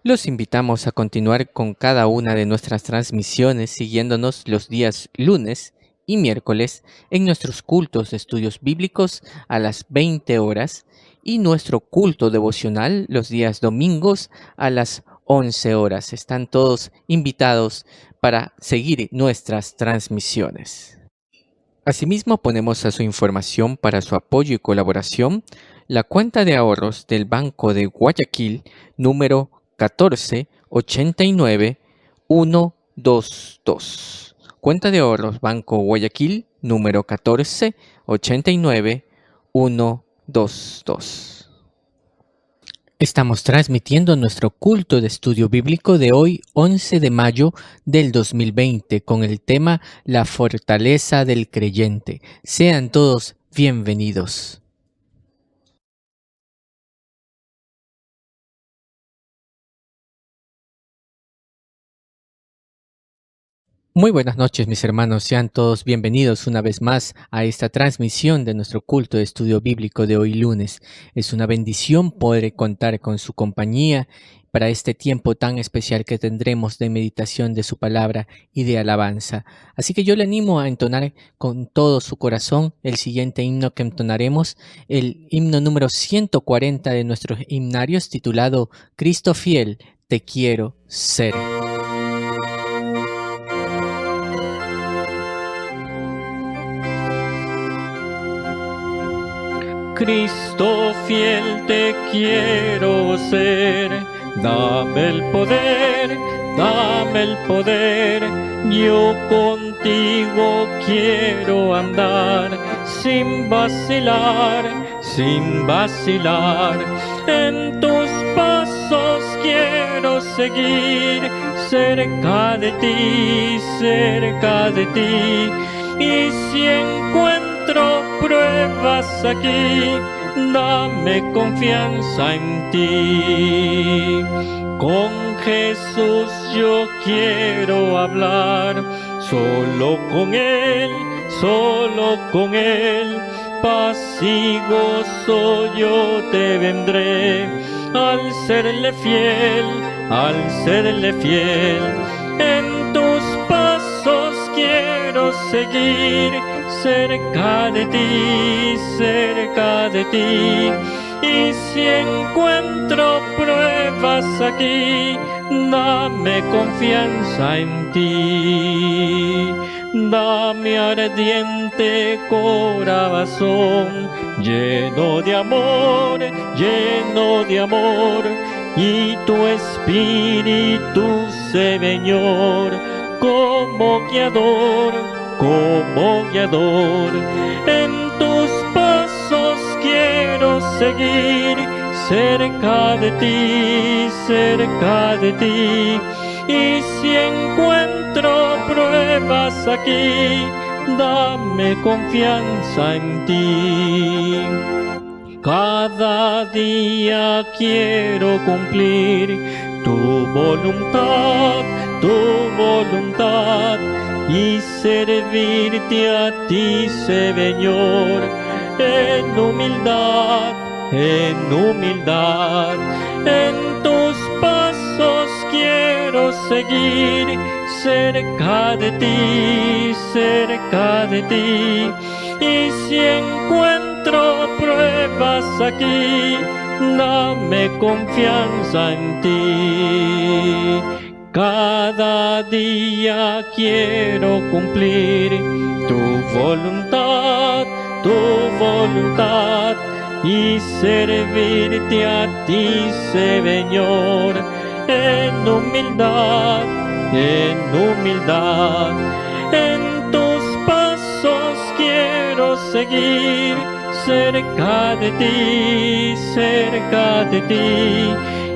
Los invitamos a continuar con cada una de nuestras transmisiones siguiéndonos los días lunes y miércoles en nuestros cultos de estudios bíblicos a las 20 horas y nuestro culto devocional los días domingos a las 11 horas. Están todos invitados para seguir nuestras transmisiones. Asimismo, ponemos a su información para su apoyo y colaboración la cuenta de ahorros del Banco de Guayaquil número 1489122. Cuenta de ahorros Banco Guayaquil número 1489122. Estamos transmitiendo nuestro culto de estudio bíblico de hoy, 11 de mayo del 2020, con el tema La fortaleza del creyente. Sean todos bienvenidos. Muy buenas noches, mis hermanos. Sean todos bienvenidos una vez más a esta transmisión de nuestro culto de estudio bíblico de hoy lunes. Es una bendición poder contar con su compañía para este tiempo tan especial que tendremos de meditación de su palabra y de alabanza. Así que yo le animo a entonar con todo su corazón el siguiente himno que entonaremos, el himno número 140 de nuestros himnarios titulado Cristo fiel, te quiero ser. Cristo fiel te quiero ser, dame el poder, yo contigo quiero andar, sin vacilar, en tus pasos quiero seguir, cerca de ti, y si encuentro pruebas aquí, dame confianza en ti. Con Jesús yo quiero hablar, solo con Él, paz y gozo yo te vendré, al serle fiel, en tus pasos quiero seguir, cerca de ti, y si encuentro pruebas aquí, dame confianza en ti. Dame ardiente corazón, lleno de amor, y tu espíritu, Señor, como guiador, en tus pasos quiero seguir, cerca de ti, y si encuentro pruebas aquí, dame confianza en ti. Cada día quiero cumplir tu voluntad, y servirte a ti, Señor, en humildad, en tus pasos quiero seguir, cerca de ti, y si encuentro pruebas aquí, dame confianza en ti. Cada día quiero cumplir tu voluntad, y servirte a ti, Señor, en humildad, en tus pasos quiero seguir, cerca de ti,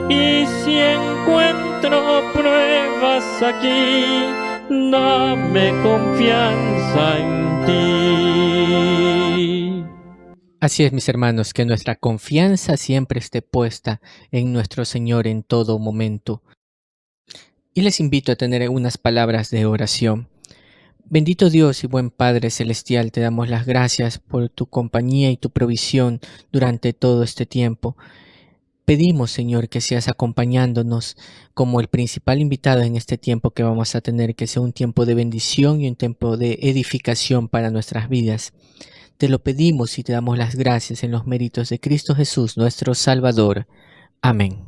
y si encuentro pruebas aquí, dame confianza en ti. Así es, mis hermanos, que nuestra confianza siempre esté puesta en nuestro Señor en todo momento. Y les invito a tener unas palabras de oración. Bendito Dios y buen Padre Celestial, te damos las gracias por tu compañía y tu provisión durante todo este tiempo. pedimos, Señor, que seas acompañándonos como el principal invitado en este tiempo que vamos a tener, que sea un tiempo de bendición y un tiempo de edificación para nuestras vidas. Te lo pedimos y te damos las gracias en los méritos de Cristo Jesús, nuestro Salvador. Amén.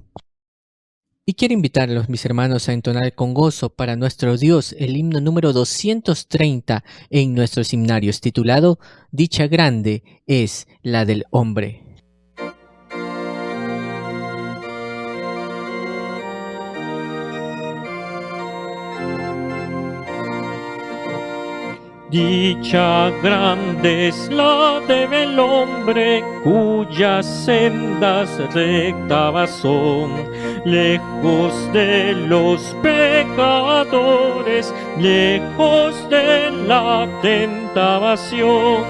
Y quiero invitarlos, mis hermanos, a entonar con gozo para nuestro Dios el himno número 230 en nuestros himnarios, titulado Dicha grande es la del hombre. Dicha grande es la del hombre, cuyas sendas rectas son, lejos de los pecadores, lejos de la tentación.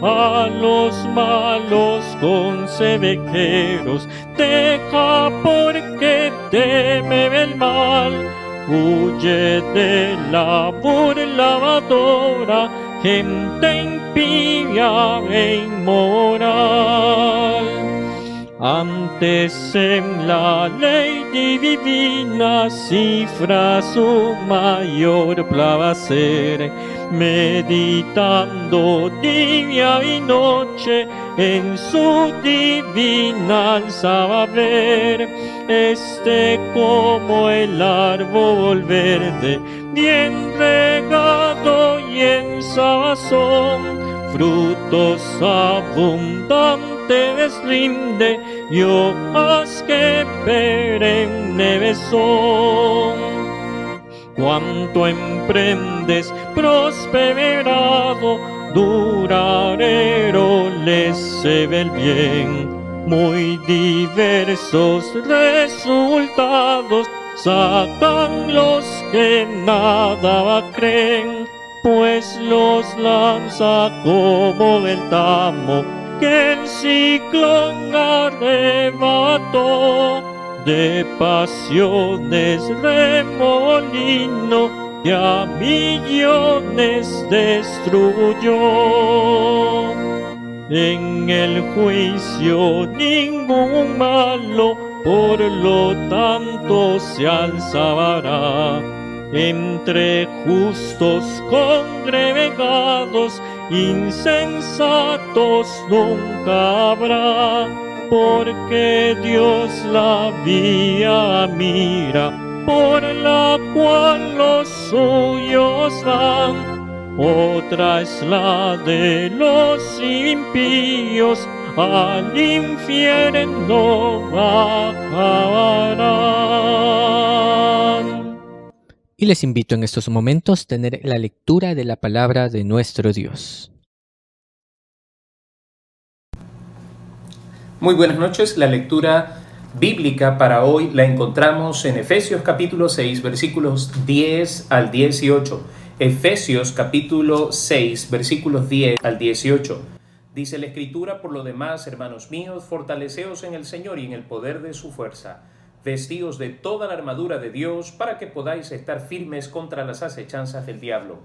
A los malos consejeros deja porque teme el mal. Huye de la burladora, gente impía e inmoral. Antes en la ley divina cifra su mayor placer, meditando día y noche en su divina saber. Como el árbol verde, bien regado y en sazón, frutos abundantes rinde y hojas que perennes son. Cuanto emprendes prosperado, duradero les se ve el bien. Muy diversos resultados sacan los que nada creen, pues los lanza como el tamo que el ciclón arrebató. De pasiones remolino que a millones destruyó. En el juicio ningún malo, por lo tanto se alzará. Entre justos congregados, insensatos nunca habrá, porque Dios la vía mira, por la cual los suyos van. Otra es la de los impíos, al infierno bajarán. Y les invito en estos momentos a tener la lectura de la palabra de nuestro Dios. Muy buenas noches. La lectura bíblica para hoy la encontramos en Efesios capítulo 6, versículos 10 al 18. Efesios capítulo 6, versículos 10 al 18. Dice la Escritura: por lo demás, hermanos míos, fortaleceos en el Señor y en el poder de su fuerza. Vestíos de toda la armadura de Dios para que podáis estar firmes contra las acechanzas del diablo.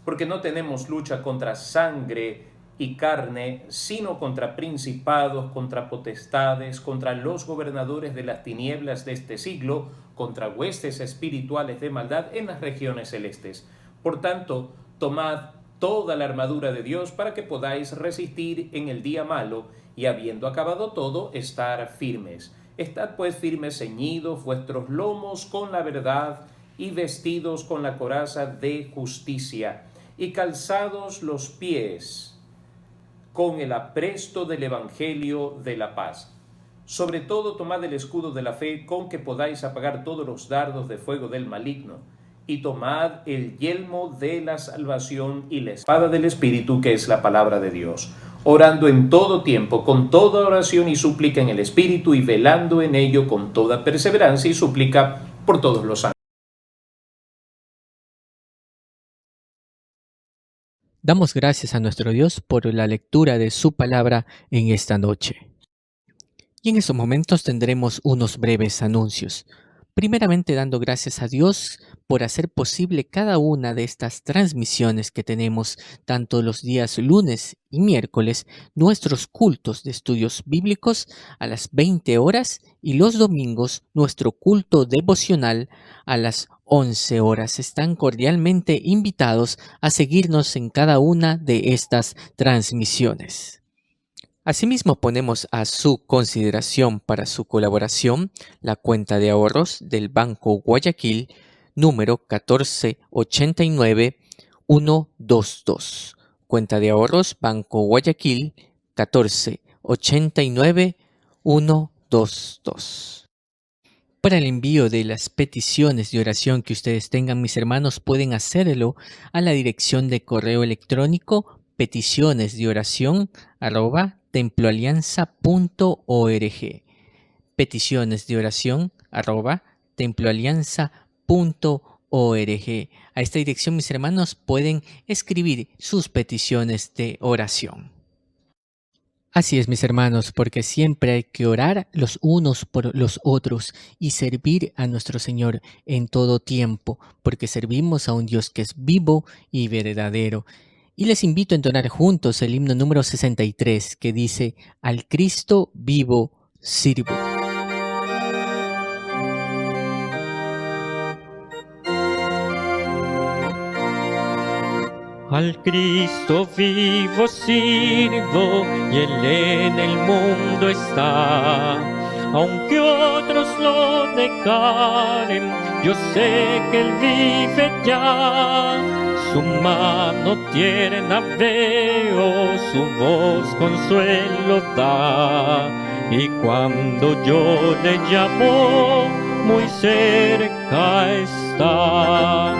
Porque no tenemos lucha contra sangre y carne, sino contra principados, contra potestades, contra los gobernadores de las tinieblas de este siglo, contra huestes espirituales de maldad en las regiones celestes. Por tanto, tomad toda la armadura de Dios para que podáis resistir en el día malo y, habiendo acabado todo, estar firmes. Estad pues firmes, ceñidos vuestros lomos con la verdad y vestidos con la coraza de justicia y calzados los pies con el apresto del Evangelio de la paz. Sobre todo tomad el escudo de la fe con que podáis apagar todos los dardos de fuego del maligno, y tomad el yelmo de la salvación y la espada del Espíritu, que es la palabra de Dios, orando en todo tiempo con toda oración y súplica en el Espíritu, y velando en ello con toda perseverancia y súplica por todos los santos. Damos gracias a nuestro Dios por la lectura de su palabra en esta noche. Y en estos momentos tendremos unos breves anuncios. Primeramente, dando gracias a Dios por hacer posible cada una de estas transmisiones que tenemos tanto los días lunes y miércoles, nuestros cultos de estudios bíblicos a las 20 horas y los domingos nuestro culto devocional a las 11 horas. Están cordialmente invitados a seguirnos en cada una de estas transmisiones. Asimismo, ponemos a su consideración para su colaboración la cuenta de ahorros del Banco Guayaquil, número 1489122. Cuenta de ahorros Banco Guayaquil 1489122. Para el envío de las peticiones de oración que ustedes tengan, mis hermanos, pueden hacerlo a la dirección de correo electrónico peticionesdeoración@temploalianza.org. peticionesdeoración@temploalianza.org. A esta dirección, mis hermanos, pueden escribir sus peticiones de oración. Así es, mis hermanos, porque siempre hay que orar los unos por los otros y servir a nuestro Señor en todo tiempo, porque servimos a un Dios que es vivo y verdadero. Y les invito a entonar juntos el himno número 63, que dice: Al Cristo vivo sirvo. Al Cristo vivo sirvo y Él en el mundo está. Aunque otros lo negaren, yo sé que Él vive ya. Su mano tierna veo, su voz consuelo da. Y cuando yo le llamo, muy cerca está.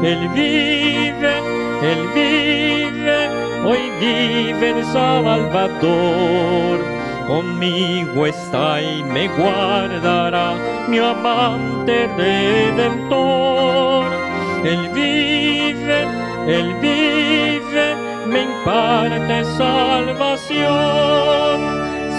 Él vive, hoy vive el Salvador. Conmigo está y me guardará, mi amante Redentor. Él vive, me imparte salvación.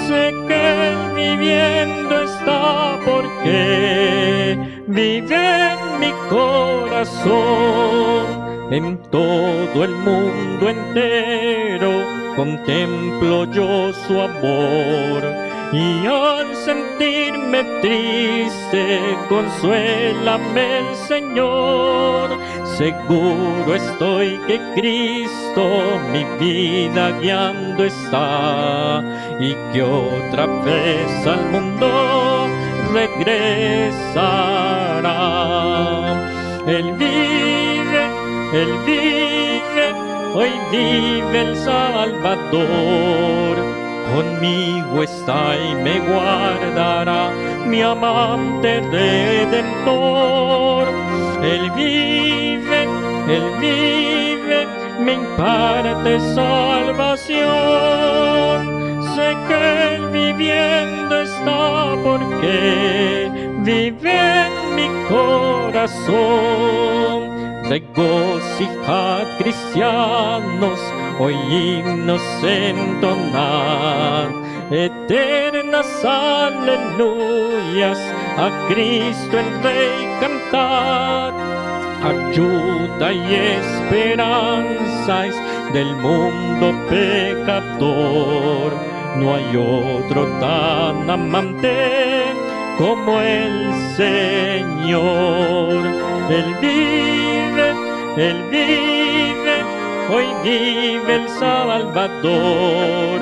Sé que Él viviendo está porque vive en mi corazón. En todo el mundo entero contemplo yo su amor, y al sentirme triste, consuélame el Señor. Seguro estoy que Cristo mi vida guiando está, y que otra vez al mundo regresará. Él vive, hoy vive el Salvador. Conmigo está y me guardará, mi amante Redentor. Él vive, me imparte salvación. Sé que Él viviendo está porque vive en mi corazón. Regocijad, cristianos, hoy himnos entonad, eternas aleluyas, a Cristo el Rey cantad. Ayuda y esperanza es del mundo pecador, no hay otro tan amante como el Señor. Él vive, hoy vive el Salvador.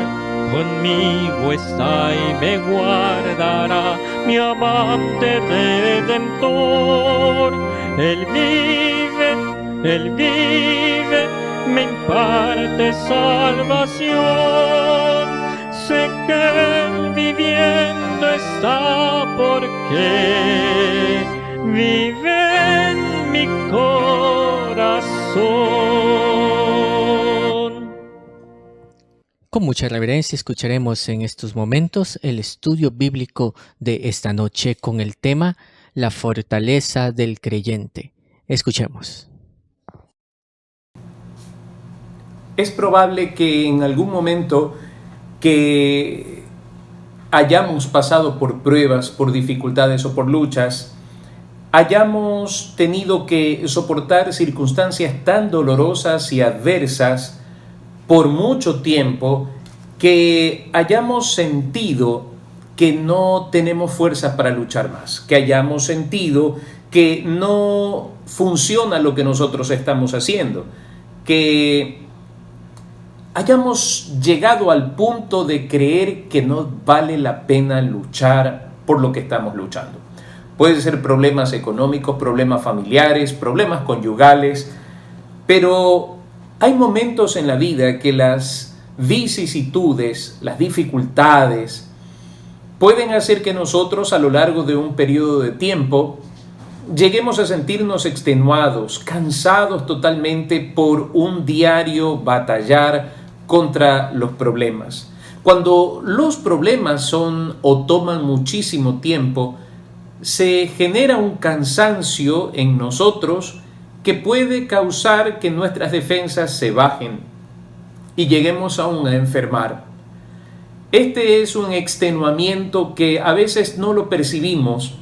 Conmigo está y me guardará, mi amante Redentor. Él vive, me imparte salvación. Sé que Él viviendo está porque vive en mi corazón. Con mucha reverencia escucharemos en estos momentos el estudio bíblico de esta noche con el tema La fortaleza del creyente. Escuchemos. Es probable que en algún momento que hayamos pasado por pruebas, por dificultades o por luchas, hayamos tenido que soportar circunstancias tan dolorosas y adversas por mucho tiempo, que hayamos sentido que no tenemos fuerzas para luchar más, que hayamos sentido que no funciona lo que nosotros estamos haciendo, que hayamos llegado al punto de creer que no vale la pena luchar por lo que estamos luchando. Pueden ser problemas económicos, problemas familiares, problemas conyugales, pero hay momentos en la vida que las vicisitudes, las dificultades, pueden hacer que nosotros a lo largo de un periodo de tiempo lleguemos a sentirnos extenuados, cansados totalmente por un diario batallar contra los problemas. Cuando los problemas son o toman muchísimo tiempo, se genera un cansancio en nosotros que puede causar que nuestras defensas se bajen y lleguemos aún a enfermar. Este es un extenuamiento que a veces no lo percibimos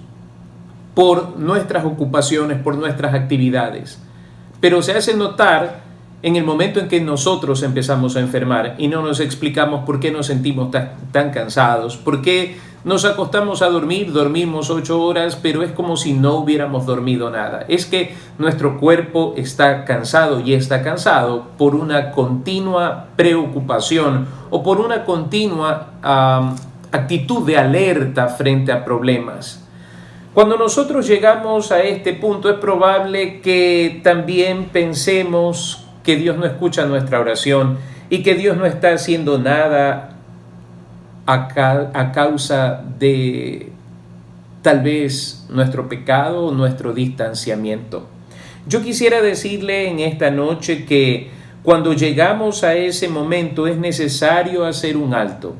por nuestras ocupaciones, por nuestras actividades, pero se hace notar en el momento en que nosotros empezamos a enfermar y no nos explicamos por qué nos sentimos tan cansados, por qué nos acostamos a dormir, dormimos 8 horas, pero es como si no hubiéramos dormido nada. Es que nuestro cuerpo está cansado y está cansado por una continua preocupación o por una continua actitud de alerta frente a problemas. Cuando nosotros llegamos a este punto, es probable que también pensemos que Dios no escucha nuestra oración y que Dios no está haciendo nada a causa de tal vez nuestro pecado o nuestro distanciamiento. Yo quisiera decirle en esta noche que cuando llegamos a ese momento es necesario hacer un alto.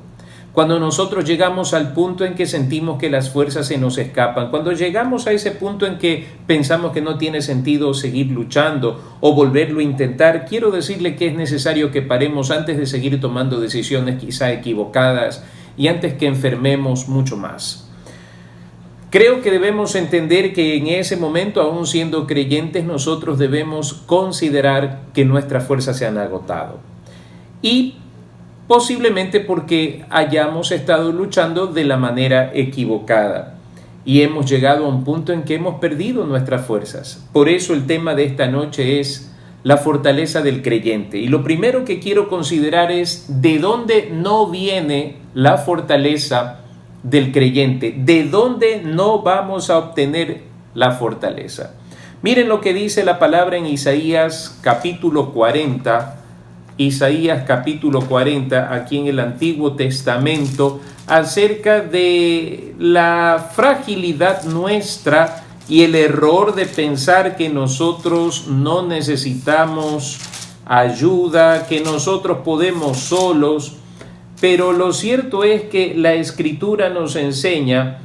Cuando nosotros llegamos al punto en que sentimos que las fuerzas se nos escapan, cuando llegamos a ese punto en que pensamos que no tiene sentido seguir luchando o volverlo a intentar, quiero decirle que es necesario que paremos antes de seguir tomando decisiones quizá equivocadas y antes que enfermemos mucho más. Creo que debemos entender que en ese momento, aún siendo creyentes, nosotros debemos considerar que nuestras fuerzas se han agotado. Y posiblemente porque hayamos estado luchando de la manera equivocada y hemos llegado a un punto en que hemos perdido nuestras fuerzas. Por eso el tema de esta noche es la fortaleza del creyente. Y lo primero que quiero considerar es de dónde no viene la fortaleza del creyente, de dónde no vamos a obtener la fortaleza. Miren lo que dice la palabra en Isaías capítulo 40, Isaías capítulo 40, aquí en el Antiguo Testamento, acerca de la fragilidad nuestra y el error de pensar que nosotros no necesitamos ayuda, que nosotros podemos solos. Pero lo cierto es que la Escritura nos enseña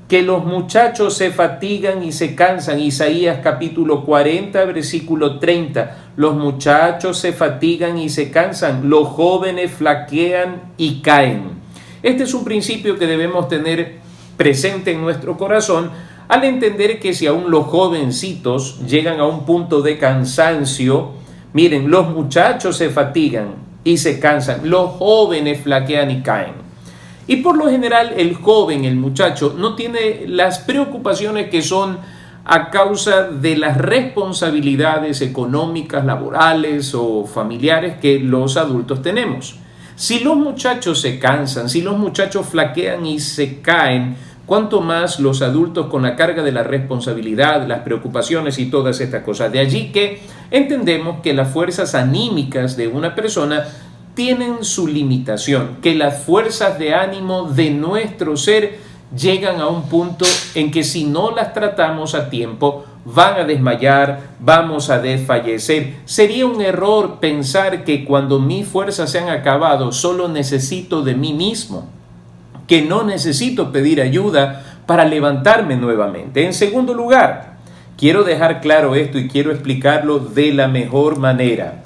que los muchachos se fatigan y se cansan. Isaías capítulo 40, versículo 30. Los muchachos se fatigan y se cansan. Los jóvenes flaquean y caen. Este es un principio que debemos tener presente en nuestro corazón al entender que si aún los jovencitos llegan a un punto de cansancio, miren, los muchachos se fatigan y se cansan. Los jóvenes flaquean y caen. Y por lo general el joven, el muchacho, no tiene las preocupaciones que son a causa de las responsabilidades económicas, laborales o familiares que los adultos tenemos. Si los muchachos se cansan, si los muchachos flaquean y se caen, cuanto más los adultos con la carga de la responsabilidad, las preocupaciones y todas estas cosas. De allí que entendemos que las fuerzas anímicas de una persona tienen su limitación, que las fuerzas de ánimo de nuestro ser llegan a un punto en que si no las tratamos a tiempo, van a desmayar, vamos a desfallecer. Sería un error pensar que cuando mis fuerzas se han acabado, solo necesito de mí mismo, que no necesito pedir ayuda para levantarme nuevamente. En segundo lugar, quiero dejar claro esto y quiero explicarlo de la mejor manera.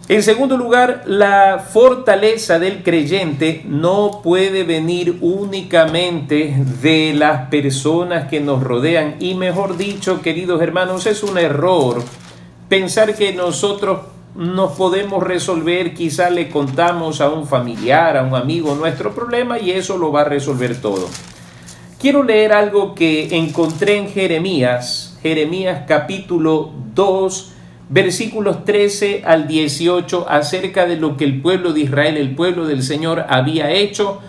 En segundo lugar, la fortaleza del creyente no puede venir únicamente de las personas que nos rodean. Y mejor dicho, queridos hermanos, es un error pensar que nosotros nos podemos resolver, quizá le contamos a un familiar, a un amigo nuestro problema y eso lo va a resolver todo. Quiero leer algo que encontré en Jeremías capítulo 2, versículos 13 al 18, acerca de lo que el pueblo de Israel, el pueblo del Señor, había hecho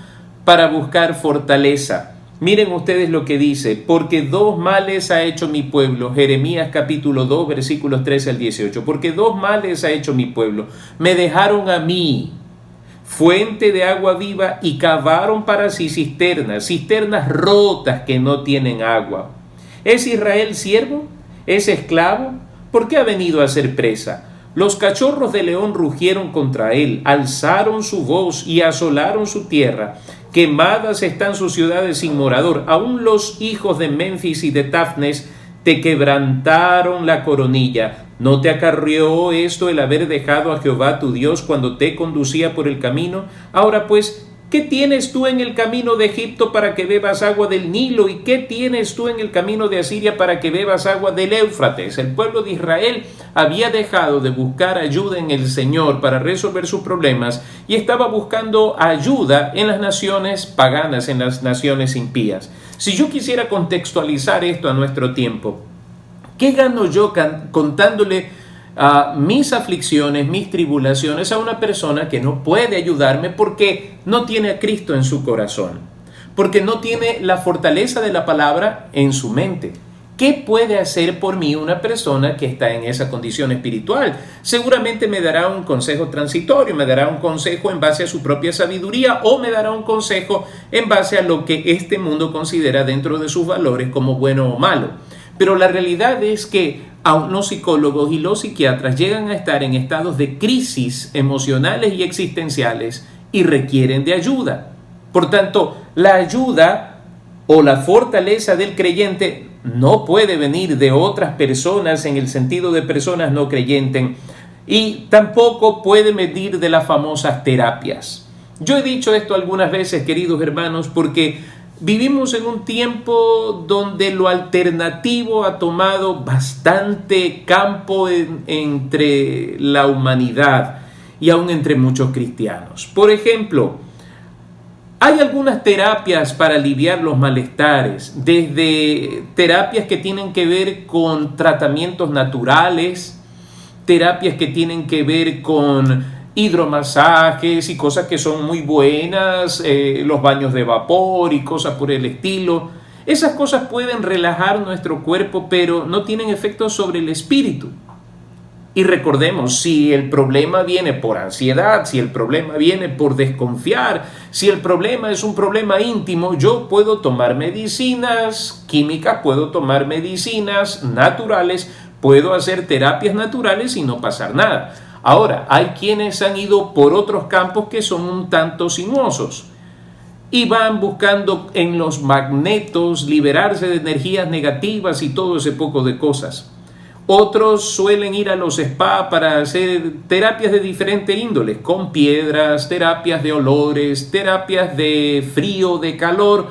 para buscar fortaleza. Miren ustedes lo que dice: porque dos males ha hecho mi pueblo. Jeremías capítulo 2, versículos 13 al 18. Porque dos males ha hecho mi pueblo. Me dejaron a mí fuente de agua viva y cavaron para sí cisternas rotas que no tienen agua. ¿Es Israel siervo? ¿Es esclavo? ¿Por qué ha venido a ser presa? Los cachorros de león rugieron contra él, alzaron su voz y asolaron su tierra. Quemadas están sus ciudades sin morador. Aún los hijos de Menfis y de Tafnes te quebrantaron la coronilla. ¿No te acarreó esto el haber dejado a Jehová tu Dios cuando te conducía por el camino? Ahora pues, ¿qué tienes tú en el camino de Egipto para que bebas agua del Nilo? ¿Y qué tienes tú en el camino de Asiria para que bebas agua del Éufrates? El pueblo de Israel había dejado de buscar ayuda en el Señor para resolver sus problemas y estaba buscando ayuda en las naciones paganas, en las naciones impías. Si yo quisiera contextualizar esto a nuestro tiempo, ¿qué gano yo contándole mis aflicciones, mis tribulaciones a una persona que no puede ayudarme porque no tiene a Cristo en su corazón, porque no tiene la fortaleza de la palabra en su mente? ¿Qué puede hacer por mí una persona que está en esa condición espiritual? Seguramente me dará un consejo transitorio, me dará un consejo en base a su propia sabiduría o me dará un consejo en base a lo que este mundo considera dentro de sus valores como bueno o malo. Pero la realidad es que aún los psicólogos y los psiquiatras llegan a estar en estados de crisis emocionales y existenciales y requieren de ayuda. Por tanto, la ayuda o la fortaleza del creyente no puede venir de otras personas en el sentido de personas no creyentes y tampoco puede venir de las famosas terapias. Yo he dicho esto algunas veces, queridos hermanos, porque vivimos en un tiempo donde lo alternativo ha tomado bastante campo entre la humanidad y aún entre muchos cristianos. Por ejemplo, hay algunas terapias para aliviar los malestares, desde terapias que tienen que ver con tratamientos naturales, terapias que tienen que ver con hidromasajes y cosas que son muy buenas, los baños de vapor y cosas por el estilo. Esas cosas pueden relajar nuestro cuerpo, pero no tienen efecto sobre el espíritu. Y recordemos, si el problema viene por ansiedad, si el problema viene por desconfiar, si el problema es un problema íntimo, yo puedo tomar medicinas químicas, puedo tomar medicinas naturales, puedo hacer terapias naturales y no pasar nada. Ahora, hay quienes han ido por otros campos que son un tanto sinuosos y van buscando en los magnetos liberarse de energías negativas y todo ese poco de cosas. Otros suelen ir a los spa para hacer terapias de diferente índole, con piedras, terapias de olores, terapias de frío, de calor.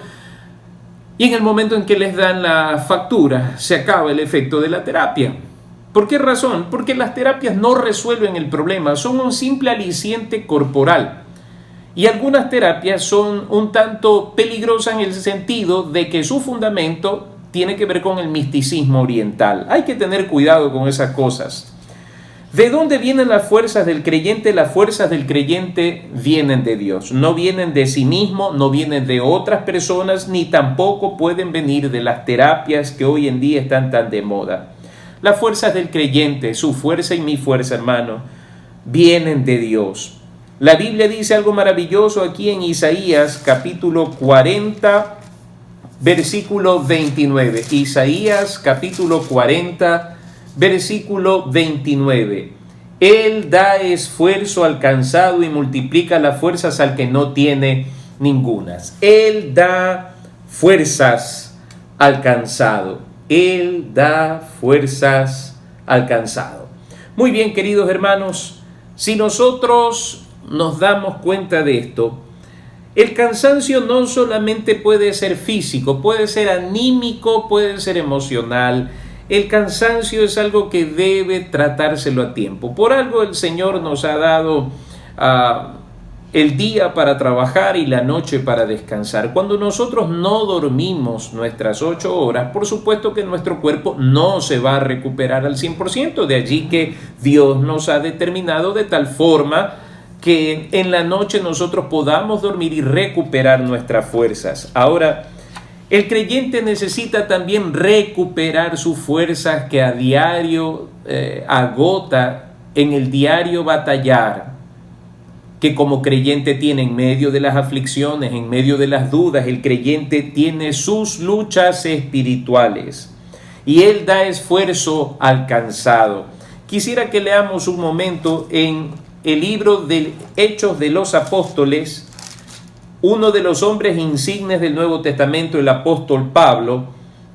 Y en el momento en que les dan la factura, se acaba el efecto de la terapia. ¿Por qué razón? Porque las terapias no resuelven el problema, son un simple aliciente corporal. Y algunas terapias son un tanto peligrosas en el sentido de que su fundamento tiene que ver con el misticismo oriental. Hay que tener cuidado con esas cosas. ¿De dónde vienen las fuerzas del creyente? Las fuerzas del creyente vienen de Dios. No vienen de sí mismo, no vienen de otras personas, ni tampoco pueden venir de las terapias que hoy en día están tan de moda. Las fuerzas del creyente, su fuerza y mi fuerza, hermano, vienen de Dios. La Biblia dice algo maravilloso aquí en Isaías capítulo 40, versículo 29. Isaías capítulo 40, versículo 29. Él da esfuerzo al cansado y multiplica las fuerzas al que no tiene ningunas. Él da fuerzas al cansado. Él da fuerzas al cansado. Muy bien, queridos hermanos, Si nosotros nos damos cuenta de esto, el cansancio no solamente puede ser físico, puede ser anímico, puede ser emocional. El cansancio es algo que debe tratárselo a tiempo. Por algo el Señor nos ha dado el día para trabajar y la noche para descansar. Cuando nosotros no dormimos nuestras 8 horas, por supuesto que nuestro cuerpo no se va a recuperar al 100%. De allí que Dios nos ha determinado de tal forma que en la noche nosotros podamos dormir y recuperar nuestras fuerzas. Ahora, el creyente necesita también recuperar sus fuerzas que a diario agota en el diario batallar, que como creyente tiene en medio de las aflicciones, en medio de las dudas. El creyente tiene sus luchas espirituales y él da esfuerzo al cansado. Quisiera que leamos un momento en el libro de Hechos de los Apóstoles. Uno de los hombres insignes del Nuevo Testamento, el apóstol Pablo,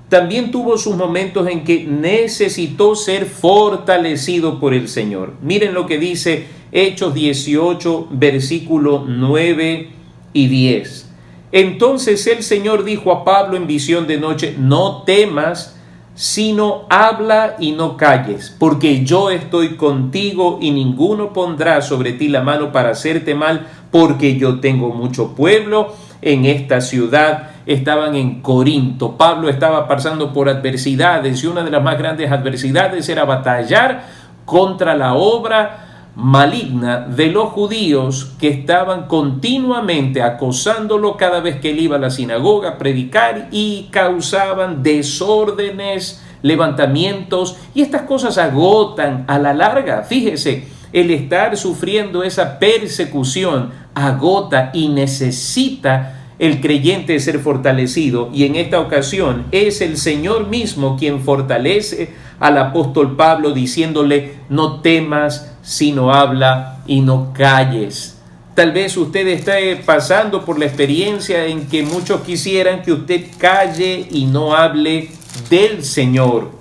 también tuvo sus momentos en que necesitó ser fortalecido por el Señor. Miren lo que dice Hechos 18, versículos 9 y 10. Entonces el Señor dijo a Pablo en visión de noche: no temas, sino habla y no calles, porque yo estoy contigo y ninguno pondrá sobre ti la mano para hacerte mal, porque yo tengo mucho pueblo en esta ciudad. Estaban en Corinto. Pablo estaba pasando por adversidades y una de las más grandes adversidades era batallar contra la obra maligna de los judíos que estaban continuamente acosándolo cada vez que él iba a la sinagoga a predicar y causaban desórdenes, levantamientos, y estas cosas agotan a la larga. Fíjese, el estar sufriendo esa persecución agota y necesita el creyente ser fortalecido, y en esta ocasión es el Señor mismo quien fortalece al apóstol Pablo diciéndole: no temas, sino habla y no calles. Tal vez usted esté pasando por la experiencia en que muchos quisieran que usted calle y no hable del Señor.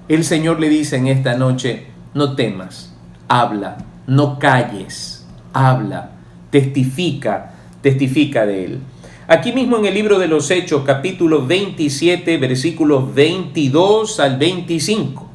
El Señor le dice en esta noche: no temas, habla, no calles, habla, testifica de Él. Aquí mismo en el libro de los Hechos, capítulo 27, versículos 22 al 25.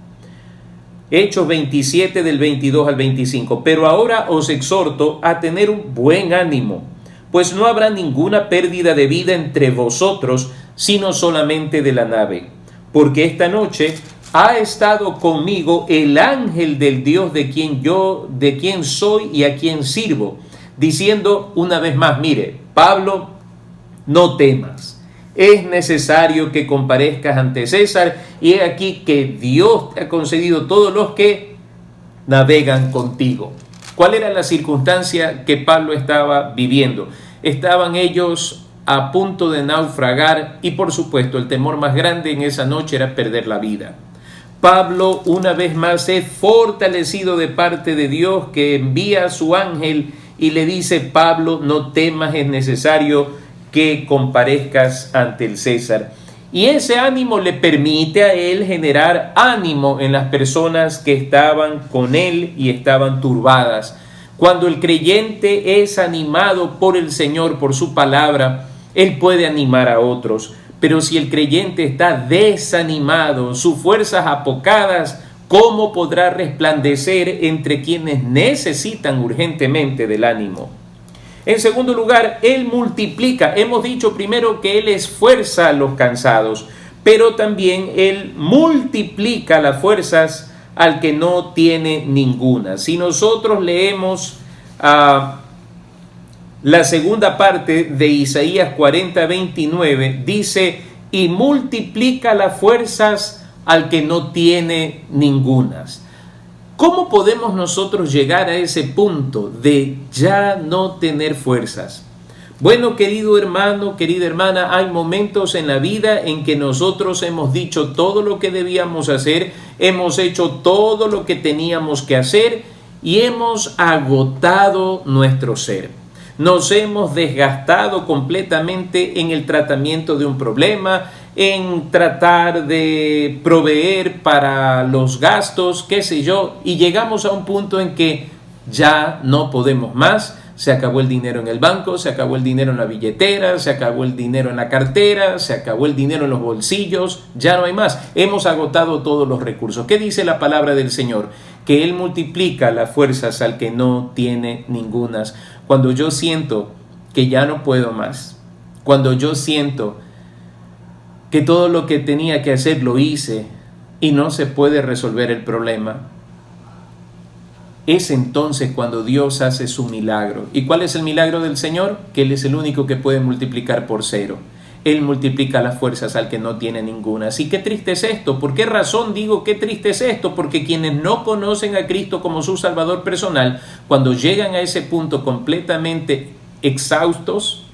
Hechos 27 del 22 al 25. Pero ahora os exhorto a tener un buen ánimo, pues no habrá ninguna pérdida de vida entre vosotros, sino solamente de la nave. Porque esta noche ha estado conmigo el ángel del Dios de quien soy y a quien sirvo, diciendo una vez más: mire, Pablo, no temas. Es necesario que comparezcas ante César, y he aquí que Dios te ha concedido todos los que navegan contigo. ¿Cuál era la circunstancia que Pablo estaba viviendo? Estaban ellos a punto de naufragar y por supuesto el temor más grande en esa noche era perder la vida. Pablo una vez más es fortalecido de parte de Dios, que envía a su ángel y le dice: Pablo, no temas, es necesario que comparezcas ante el César. Y ese ánimo le permite a él generar ánimo en las personas que estaban con él y estaban turbadas. Cuando el creyente es animado por el Señor, por su palabra, él puede animar a otros. Pero si el creyente está desanimado, sus fuerzas apocadas, ¿cómo podrá resplandecer entre quienes necesitan urgentemente del ánimo? En segundo lugar, Él multiplica. Hemos dicho primero que Él esfuerza a los cansados, pero también Él multiplica las fuerzas al que no tiene ninguna. Si nosotros leemos la segunda parte de Isaías 40:29, dice: y multiplica las fuerzas al que no tiene ningunas. ¿Cómo podemos nosotros llegar a ese punto de ya no tener fuerzas? Bueno, querido hermano, querida hermana, hay momentos en la vida en que nosotros hemos dicho todo lo que debíamos hacer, hemos hecho todo lo que teníamos que hacer y hemos agotado nuestro ser. Nos hemos desgastado completamente en el tratamiento de un problema, en tratar de proveer para los gastos, qué sé yo, y llegamos a un punto en que ya no podemos más. Se acabó el dinero en el banco, se acabó el dinero en la billetera, se acabó el dinero en la cartera, se acabó el dinero en los bolsillos, ya no hay más. Hemos agotado todos los recursos. ¿Qué dice la palabra del Señor? Que Él multiplica las fuerzas al que no tiene ningunas. Cuando yo siento que ya no puedo más, cuando yo siento que todo lo que tenía que hacer lo hice y no se puede resolver el problema, es entonces cuando Dios hace su milagro. ¿Y cuál es el milagro del Señor? Que Él es el único que puede multiplicar por 0. Él multiplica las fuerzas al que no tiene ninguna. Así que triste es esto. ¿Por qué razón digo qué triste es esto? Porque quienes no conocen a Cristo como su Salvador personal, cuando llegan a ese punto completamente exhaustos,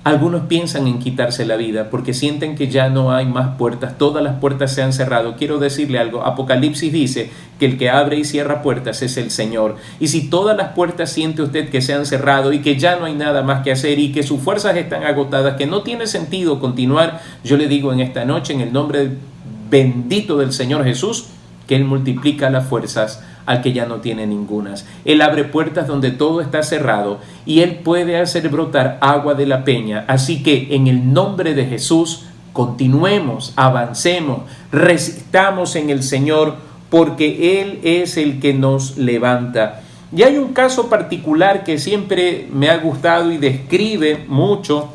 algunos piensan en quitarse la vida porque sienten que ya no hay más puertas, todas las puertas se han cerrado. Quiero decirle algo, Apocalipsis dice que el que abre y cierra puertas es el Señor. Y si todas las puertas siente usted que se han cerrado y que ya no hay nada más que hacer y que sus fuerzas están agotadas, que no tiene sentido continuar, yo le digo en esta noche, en el nombre bendito del Señor Jesús, que Él multiplica las fuerzas al que ya no tiene ningunas. Él abre puertas donde todo está cerrado y Él puede hacer brotar agua de la peña. Así que en el nombre de Jesús, continuemos, avancemos, resistamos en el Señor, porque Él es el que nos levanta. Y hay un caso particular que siempre me ha gustado y describe mucho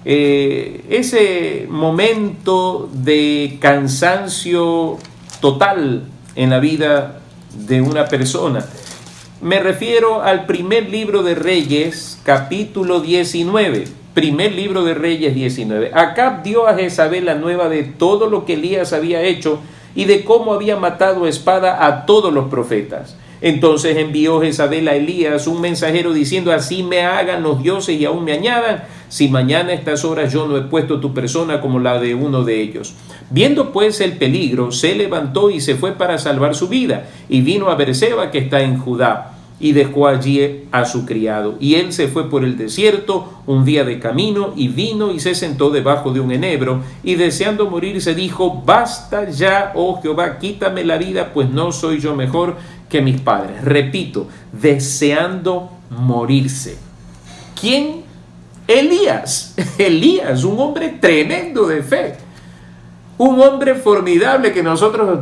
ese momento de cansancio total en la vida de una persona. Me refiero al primer libro de Reyes, capítulo 19. Primer libro de Reyes 19. Acab dio a Jezabel la nueva de todo lo que Elías había hecho y de cómo había matado a espada a todos los profetas. Entonces envió Jezabel a Elías un mensajero diciendo: así me hagan los dioses y aún me añadan, si mañana a estas horas yo no he puesto tu persona como la de uno de ellos. Viendo pues el peligro, se levantó y se fue para salvar su vida, y vino a Beerseba, que está en Judá, y dejó allí a su criado. Y él se fue por el desierto un día de camino, y vino y se sentó debajo de un enebro, y deseando morir se dijo: basta ya, oh Jehová, quítame la vida, pues no soy yo mejor que mis padres. Repito, deseando morirse. ¿Quién? Elías. Elías, un hombre tremendo de fe, un hombre formidable que nosotros,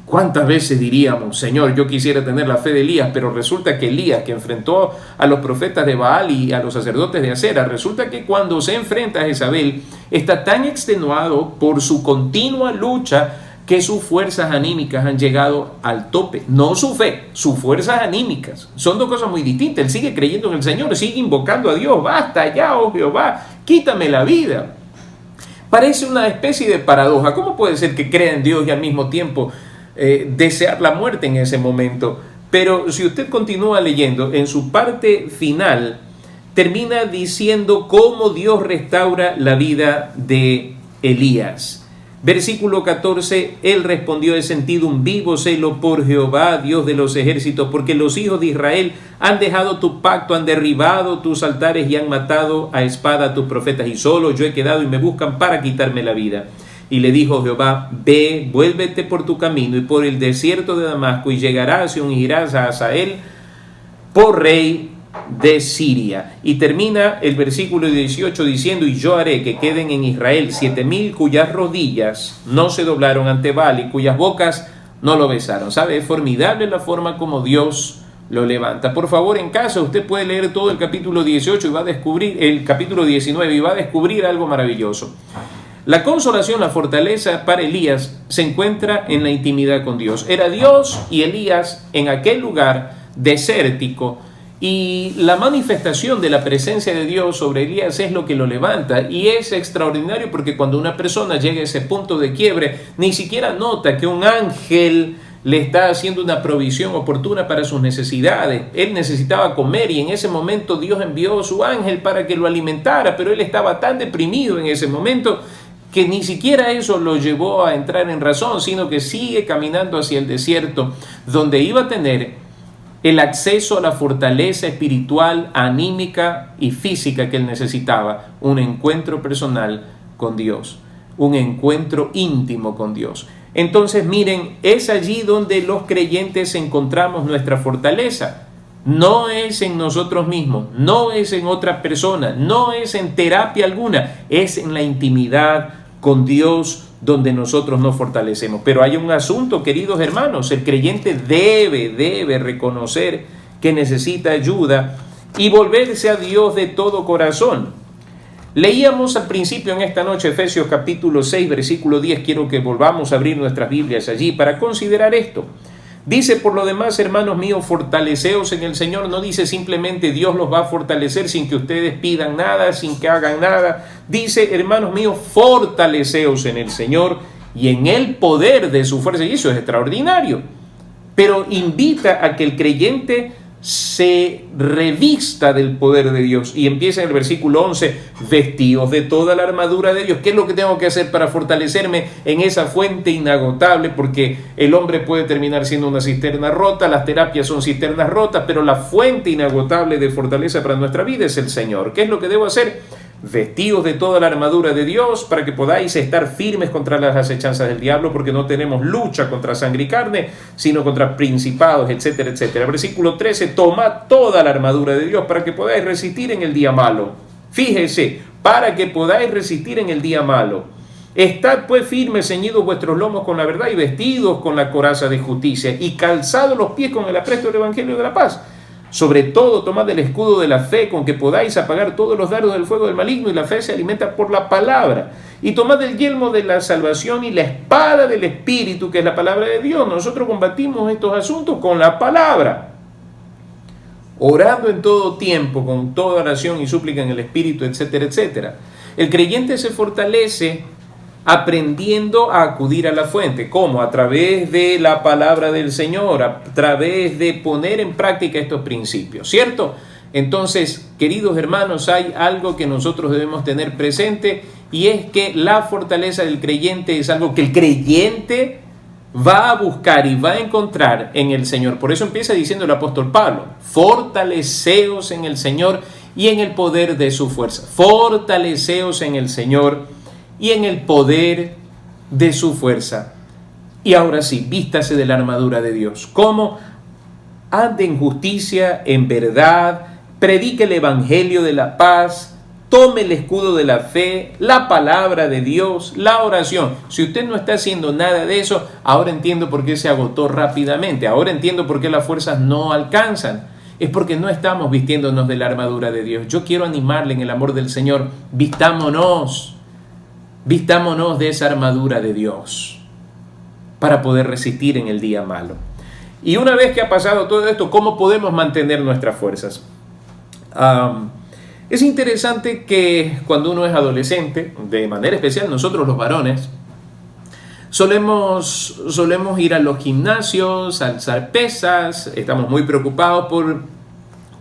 ¿cuántas veces diríamos: Señor, yo quisiera tener la fe de Elías? Pero resulta que Elías, que enfrentó a los profetas de Baal y a los sacerdotes de Acera, resulta que cuando se enfrenta a Jezabel, está tan extenuado por su continua lucha que sus fuerzas anímicas han llegado al tope. No su fe, sus fuerzas anímicas. Son dos cosas muy distintas. Él sigue creyendo en el Señor, sigue invocando a Dios: basta ya, oh Jehová, quítame la vida. Parece una especie de paradoja. ¿Cómo puede ser que crea en Dios y al mismo tiempo desear la muerte en ese momento? Pero si usted continúa leyendo, en su parte final termina diciendo cómo Dios restaura la vida de Elías. Versículo 14, él respondió: he sentido un vivo celo por Jehová, Dios de los ejércitos, porque los hijos de Israel han dejado tu pacto, han derribado tus altares y han matado a espada a tus profetas, y solo yo he quedado y me buscan para quitarme la vida. Y le dijo Jehová: ve, vuélvete por tu camino y por el desierto de Damasco, y llegarás y ungirás a Hazael por rey de Siria. Y termina el versículo 18 diciendo: y yo haré que queden en Israel 7,000 cuyas rodillas no se doblaron ante Baal y cuyas bocas no lo besaron. ¿Sabe? Es formidable la forma como Dios lo levanta. Por favor, en casa usted puede leer todo el capítulo 18 y va a descubrir el capítulo 19 y va a descubrir algo maravilloso. La consolación, la fortaleza para Elías se encuentra en la intimidad con Dios. Era Dios y Elías en aquel lugar desértico, y la manifestación de la presencia de Dios sobre Elías es lo que lo levanta. Y es extraordinario porque cuando una persona llega a ese punto de quiebre, ni siquiera nota que un ángel le está haciendo una provisión oportuna para sus necesidades. Él necesitaba comer y en ese momento Dios envió a su ángel para que lo alimentara, pero él estaba tan deprimido en ese momento que ni siquiera eso lo llevó a entrar en razón, sino que sigue caminando hacia el desierto, donde iba a tener el acceso a la fortaleza espiritual, anímica y física que él necesitaba, un encuentro personal con Dios, un encuentro íntimo con Dios. Entonces, miren, es allí donde los creyentes encontramos nuestra fortaleza. No es en nosotros mismos, no es en otra persona, no es en terapia alguna, es en la intimidad con Dios donde nosotros nos fortalecemos. Pero hay un asunto, queridos hermanos, el creyente debe reconocer que necesita ayuda y volverse a Dios de todo corazón. Leíamos al principio en esta noche Efesios capítulo 6, versículo 10. Quiero que volvamos a abrir nuestras Biblias allí para considerar esto. Dice, por lo demás, hermanos míos, fortaleceos en el Señor. No dice simplemente Dios los va a fortalecer sin que ustedes pidan nada, sin que hagan nada. Dice, hermanos míos, fortaleceos en el Señor y en el poder de su fuerza. Y eso es extraordinario. Pero invita a que el creyente se revista del poder de Dios. Y empieza en el versículo 11, vestidos de toda la armadura de Dios. ¿Qué es lo que tengo que hacer para fortalecerme en esa fuente inagotable? Porque el hombre puede terminar siendo una cisterna rota, las terapias son cisternas rotas, pero la fuente inagotable de fortaleza para nuestra vida es el Señor. ¿Qué es lo que debo hacer? Vestidos de toda la armadura de Dios para que podáis estar firmes contra las acechanzas del diablo, porque no tenemos lucha contra sangre y carne, sino contra principados, etcétera, etcétera. Versículo 13, tomad toda la armadura de Dios para que podáis resistir en el día malo. Fíjese, para que podáis resistir en el día malo. Estad pues firmes, ceñidos vuestros lomos con la verdad y vestidos con la coraza de justicia y calzados los pies con el apresto del evangelio de la paz. Sobre todo, tomad el escudo de la fe con que podáis apagar todos los dardos del fuego del maligno, y la fe se alimenta por la palabra. Y tomad el yelmo de la salvación y la espada del Espíritu, que es la palabra de Dios. Nosotros combatimos estos asuntos con la palabra, orando en todo tiempo, con toda oración y súplica en el Espíritu, etcétera, etcétera. El creyente se fortalece aprendiendo a acudir a la fuente. ¿Cómo? A través de la palabra del Señor, a través de poner en práctica estos principios, ¿cierto? Entonces, queridos hermanos, hay algo que nosotros debemos tener presente, y es que la fortaleza del creyente es algo que el creyente va a buscar y va a encontrar en el Señor. Por eso empieza diciendo el apóstol Pablo, fortaleceos en el Señor y en el poder de su fuerza. Fortaleceos en el Señor y en el poder de su fuerza. Y ahora sí, vístase de la armadura de Dios. ¿Cómo? Ande en justicia, en verdad, predique el evangelio de la paz, tome el escudo de la fe, la palabra de Dios, la oración. Si usted no está haciendo nada de eso, ahora entiendo por qué se agotó rápidamente, ahora entiendo por qué las fuerzas no alcanzan. Es porque no estamos vistiéndonos de la armadura de Dios. Yo quiero animarle en el amor del Señor, vistámonos de esa armadura de Dios para poder resistir en el día malo. Y una vez que ha pasado todo esto, ¿cómo podemos mantener nuestras fuerzas? Es interesante que cuando uno es adolescente, de manera especial nosotros los varones, solemos ir a los gimnasios, alzar pesas, estamos muy preocupados por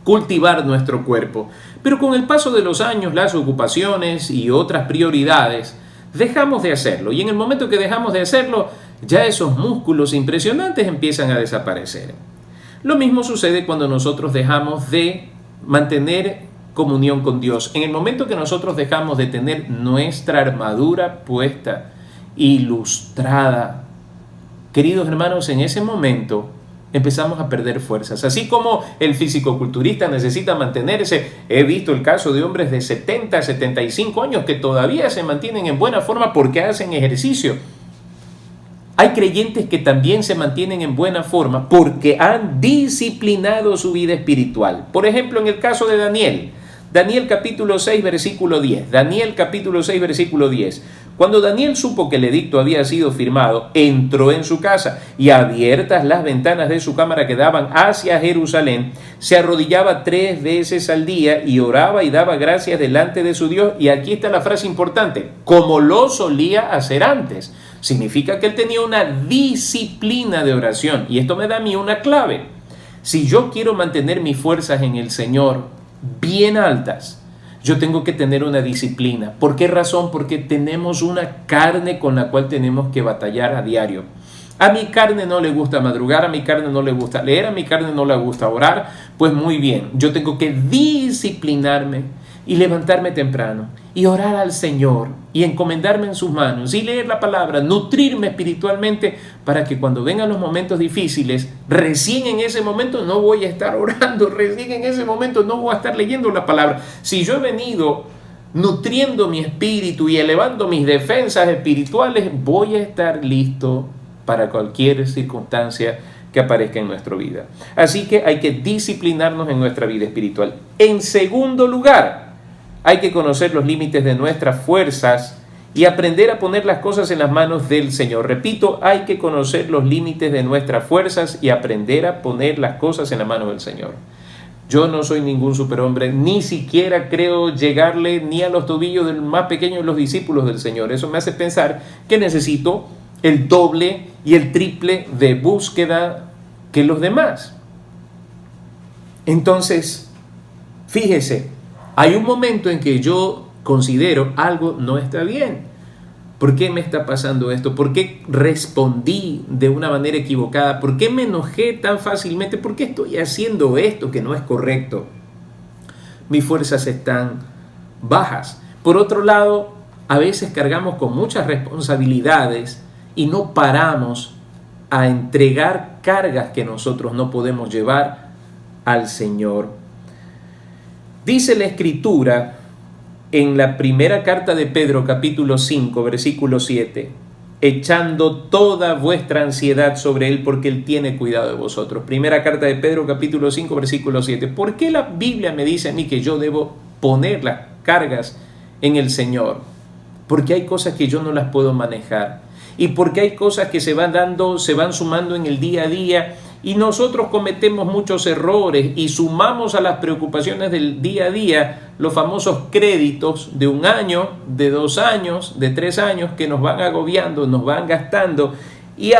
cultivar nuestro cuerpo. Pero con el paso de los años, las ocupaciones y otras prioridades, dejamos de hacerlo. Y en el momento que dejamos de hacerlo, ya esos músculos impresionantes empiezan a desaparecer. Lo mismo sucede cuando nosotros dejamos de mantener comunión con Dios. En el momento que nosotros dejamos de tener nuestra armadura puesta, ilustrada, queridos hermanos, en ese momento empezamos a perder fuerzas. Así como el fisicoculturista necesita mantenerse, he visto el caso de hombres de 70, 75 años que todavía se mantienen en buena forma porque hacen ejercicio. Hay creyentes que también se mantienen en buena forma porque han disciplinado su vida espiritual. Por ejemplo, en el caso de Daniel. Daniel capítulo 6, versículo 10. Daniel capítulo 6, versículo 10. Cuando Daniel supo que el edicto había sido firmado, entró en su casa y abiertas las ventanas de su cámara que daban hacia Jerusalén, se arrodillaba 3 veces al día y oraba y daba gracias delante de su Dios. Y aquí está la frase importante, como lo solía hacer antes. Significa que él tenía una disciplina de oración. Y esto me da a mí una clave. Si yo quiero mantener mis fuerzas en el Señor bien altas, yo tengo que tener una disciplina. ¿Por qué razón? Porque tenemos una carne con la cual tenemos que batallar a diario. A mi carne no le gusta madrugar, a mi carne no le gusta leer, a mi carne no le gusta orar. Pues muy bien, yo tengo que disciplinarme y levantarme temprano y orar al Señor y encomendarme en sus manos y leer la palabra, nutrirme espiritualmente para que cuando vengan los momentos difíciles, recién en ese momento no voy a estar orando, recién en ese momento no voy a estar leyendo la palabra. Si yo he venido nutriendo mi espíritu y elevando mis defensas espirituales, voy a estar listo para cualquier circunstancia que aparezca en nuestra vida. Así que hay que disciplinarnos en nuestra vida espiritual. En segundo lugar, hay que conocer los límites de nuestras fuerzas y aprender a poner las cosas en las manos del Señor. Repito, hay que conocer los límites de nuestras fuerzas y aprender a poner las cosas en las manos del Señor. Yo no soy ningún superhombre, ni siquiera creo llegarle ni a los tobillos del más pequeño de los discípulos del Señor. Eso me hace pensar que necesito el doble y el triple de búsqueda que los demás. Entonces, fíjese, hay un momento en que yo considero algo no está bien. ¿Por qué me está pasando esto? ¿Por qué respondí de una manera equivocada? ¿Por qué me enojé tan fácilmente? ¿Por qué estoy haciendo esto que no es correcto? Mis fuerzas están bajas. Por otro lado, a veces cargamos con muchas responsabilidades y no paramos a entregar cargas que nosotros no podemos llevar al Señor. Dice la Escritura en la primera carta de Pedro, capítulo 5, versículo 7, echando toda vuestra ansiedad sobre Él, porque Él tiene cuidado de vosotros. Primera carta de Pedro, capítulo 5, versículo 7. ¿Por qué la Biblia me dice a mí que yo debo poner las cargas en el Señor? Porque hay cosas que yo no las puedo manejar. Y porque hay cosas que se van sumando en el día a día, y nosotros cometemos muchos errores y sumamos a las preocupaciones del día a día los famosos créditos de 1 año, de 2 años, de 3 años que nos van agobiando, nos van gastando, y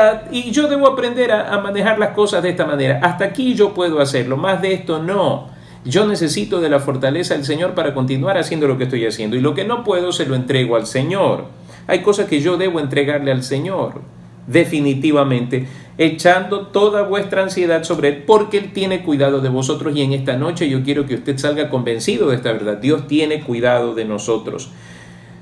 yo debo aprender a manejar las cosas de esta manera. Hasta aquí yo puedo hacerlo, más de esto no. Yo necesito de la fortaleza del Señor para continuar haciendo lo que estoy haciendo, y lo que no puedo se lo entrego al Señor. Hay cosas que yo debo entregarle al Señor, definitivamente, echando toda vuestra ansiedad sobre Él, porque Él tiene cuidado de vosotros. Y en esta noche yo quiero que usted salga convencido de esta verdad. Dios tiene cuidado de nosotros.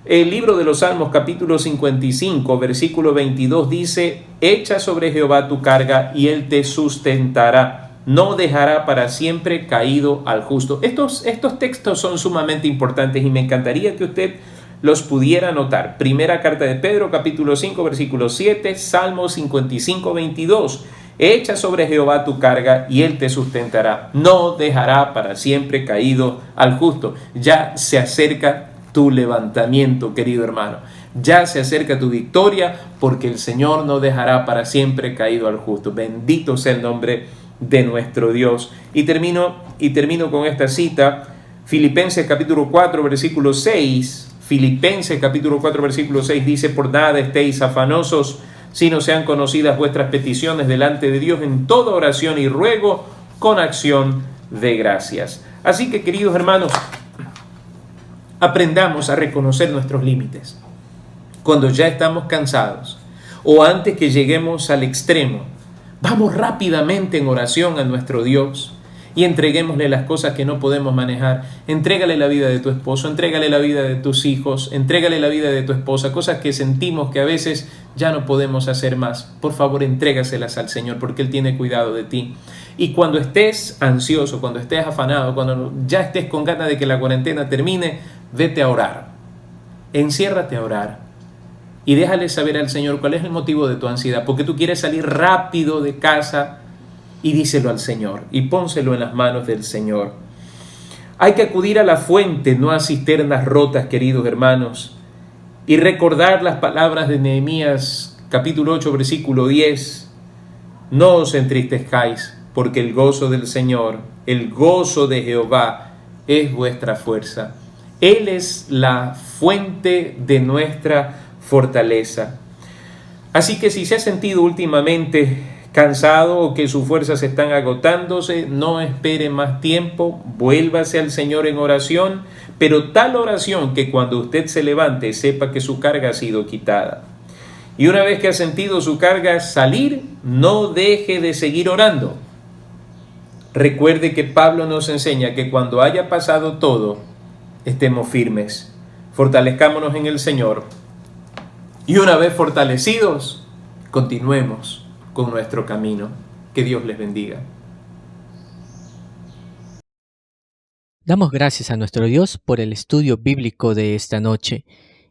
El libro de los Salmos, capítulo 55, versículo 22, dice: echa sobre Jehová tu carga y Él te sustentará. No dejará para siempre caído al justo. Estos textos son sumamente importantes y me encantaría que usted los pudiera anotar. Primera carta de Pedro, capítulo 5, versículo 7, Salmo 55, 22. Echa sobre Jehová tu carga y Él te sustentará. No dejará para siempre caído al justo. Ya se acerca tu levantamiento, querido hermano. Ya se acerca tu victoria, porque el Señor no dejará para siempre caído al justo. Bendito sea el nombre de nuestro Dios. Y termino con esta cita. Filipenses capítulo 4, versículo 6. Filipenses capítulo 4, versículo 6 dice: por nada estéis afanosos, sino sean conocidas vuestras peticiones delante de Dios en toda oración y ruego con acción de gracias. Así que, queridos hermanos, aprendamos a reconocer nuestros límites. Cuando ya estamos cansados o antes que lleguemos al extremo, vamos rápidamente en oración a nuestro Dios y entreguémosle las cosas que no podemos manejar. Entrégale la vida de tu esposo, entrégale la vida de tus hijos, entrégale la vida de tu esposa, cosas que sentimos que a veces ya no podemos hacer más. Por favor, entrégaselas al Señor, porque Él tiene cuidado de ti. Y cuando estés ansioso, cuando estés afanado, cuando ya estés con ganas de que la cuarentena termine, vete a orar. Enciérrate a orar y déjale saber al Señor cuál es el motivo de tu ansiedad, porque tú quieres salir rápido de casa. Y díselo al Señor y pónselo en las manos del Señor. Hay que acudir a la fuente, no a cisternas rotas, queridos hermanos, y recordar las palabras de Nehemías capítulo 8, versículo 10. No os entristezcáis, porque el gozo del Señor, el gozo de Jehová, es vuestra fuerza. Él es la fuente de nuestra fortaleza. Así que si se ha sentido últimamente cansado o que sus fuerzas están agotándose, no espere más tiempo, vuélvase al Señor en oración, pero tal oración que cuando usted se levante sepa que su carga ha sido quitada. Y una vez que ha sentido su carga salir, no deje de seguir orando. Recuerde que Pablo nos enseña que cuando haya pasado todo, estemos firmes, fortalezcámonos en el Señor y una vez fortalecidos, continuemos con nuestro camino. Que Dios les bendiga. Damos gracias a nuestro Dios por el estudio bíblico de esta noche.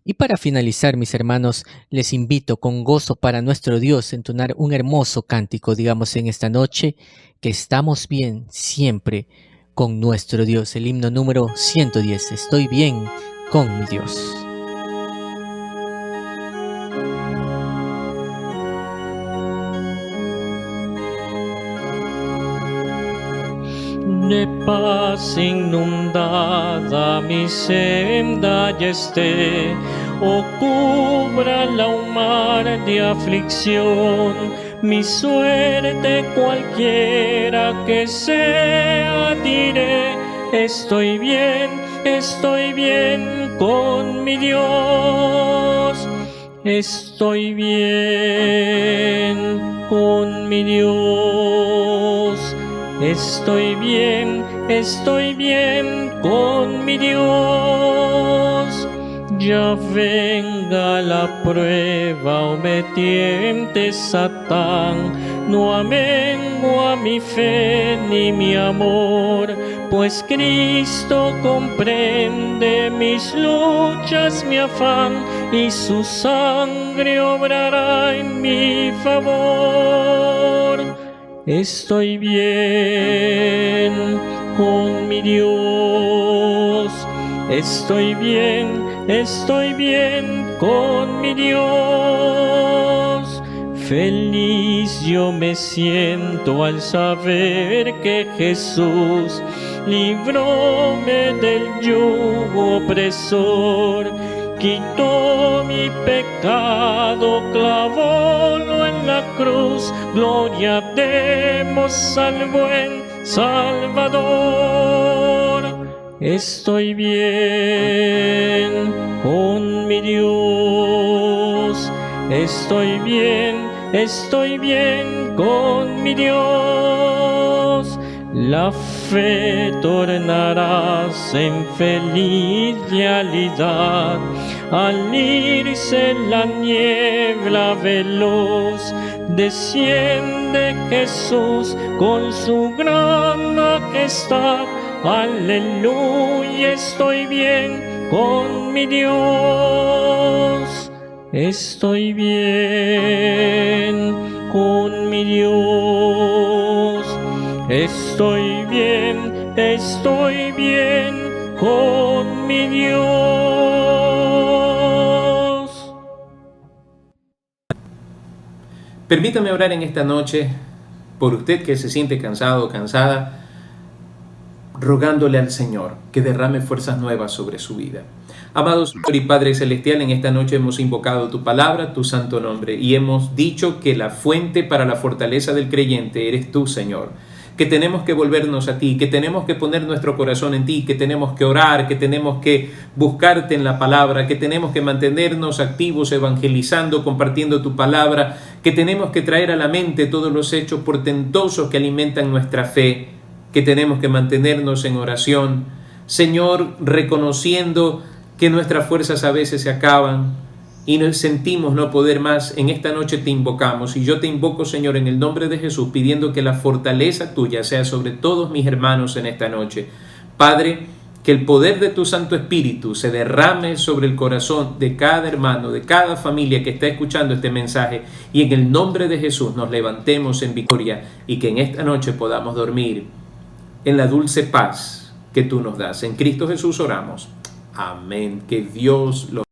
Y para finalizar, mis hermanos, les invito con gozo para nuestro Dios a entonar un hermoso cántico, digamos en esta noche, que estamos bien siempre con nuestro Dios. El himno número 110, Estoy bien con mi Dios. De paz inundada mi senda ya esté, o cúbrala un mar de aflicción, mi suerte cualquiera que sea, diré, estoy bien con mi Dios, estoy bien con mi Dios. Estoy bien con mi Dios. Ya venga la prueba o me tiente Satán, no amengo mi fe ni mi amor, pues Cristo comprende mis luchas, mi afán, y su sangre obrará en mi favor. Estoy bien con mi Dios, estoy bien con mi Dios. Feliz yo me siento al saber que Jesús libróme del yugo opresor, quitó mi pecado, clavólo en la cruz, gloria demos al buen Salvador. Estoy bien con mi Dios, estoy bien con mi Dios. La fe tornarás en feliz realidad al irse la niebla veloz. Desciende Jesús con su gran majestad. Aleluya, estoy bien con mi Dios. Estoy bien con mi Dios. Estoy bien con mi Dios. Permítame orar en esta noche por usted que se siente cansado o cansada, rogándole al Señor que derrame fuerzas nuevas sobre su vida. Amado Señor y Padre Celestial, en esta noche hemos invocado tu palabra, tu santo nombre, y hemos dicho que la fuente para la fortaleza del creyente eres tú, Señor. Que tenemos que volvernos a ti, que tenemos que poner nuestro corazón en ti, que tenemos que orar, que tenemos que buscarte en la palabra, que tenemos que mantenernos activos evangelizando, compartiendo tu palabra, que tenemos que traer a la mente todos los hechos portentosos que alimentan nuestra fe, que tenemos que mantenernos en oración, Señor, reconociendo que nuestras fuerzas a veces se acaban y nos sentimos no poder más. En esta noche te invocamos, y yo te invoco, Señor, en el nombre de Jesús, pidiendo que la fortaleza tuya sea sobre todos mis hermanos en esta noche. Padre, que el poder de tu Santo Espíritu se derrame sobre el corazón de cada hermano, de cada familia que está escuchando este mensaje, y en el nombre de Jesús nos levantemos en victoria, y que en esta noche podamos dormir en la dulce paz que tú nos das. En Cristo Jesús oramos. Amén. Que Dios los